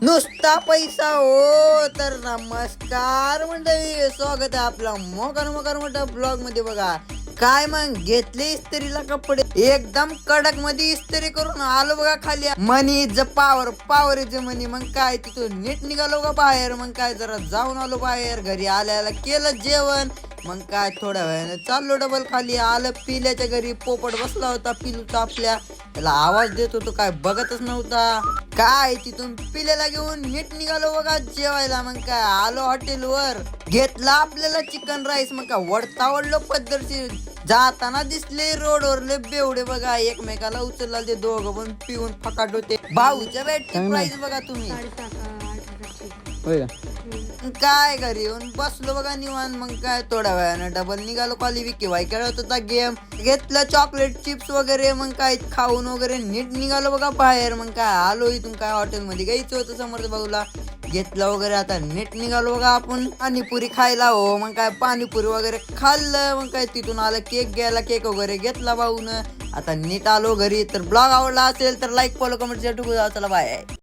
नुसता पैसा हो तर नमस्कार मंडळी, स्वागत आहे आपला मोकार मोठा ब्लॉग मध्ये. बघा काय मग घेतले इस्त्रीला कपडे, एकदम कडक मध्ये इस्त्री करून आलो बघा खाली. मनी इज पावर, पावर इज मनी. मग काय तिथून नीट निघालो का बाहेर. मग काय जरा जाऊन आलो बाहेर, घरी आल्याला केलं जेवण. मग काय थोड्या वेळाने चाललो डबल खाली. आलं पिल्याच्या घरी, पोपट बसला होता पिलूचा आपल्या, त्याला आवाज देत होतो, काय बघतच नव्हता. काय तिथून पिल्याला घेऊन नीट निघालो बघा जेवायला. मग काय आलो हॉटेलवर, घेतला आपल्याला चिकन राईस. मग काय वडलो पद्धतशीर. जाताना दिसले रोडवरले बेवडे बघा, एकमेकाला उचलला ते दोघं पण पिऊन फकाट होते. भाऊच्या बेडची प्राइस बघा तुम्ही. काय घरी येऊन बसलो बघा निवांत. मग काय थोड्या वेळानं डबल निघालो खाली. विकी वाय खेळत होता गेम, घेतलं चॉकलेट चिप्स वगैरे. मग काय खाऊन वगैरे नीट निघालो बघा बाहेर. मग काय आलो इथून, काय हॉटेलमध्ये घ्यायचं होतं समर्थ भाऊला, घेतलं वगैरे. आता नीट निघालो बघा आपण पाणीपुरी खायला. हो मग काय पाणीपुरी वगैरे खाल्लं. मग काय तिथून आलं केक घ्यायला, केक वगैरे घेतला भाऊन. आता नीट आलो घरी. तर ब्लॉग आवडला असेल तर like follow comment share too. चला बाय.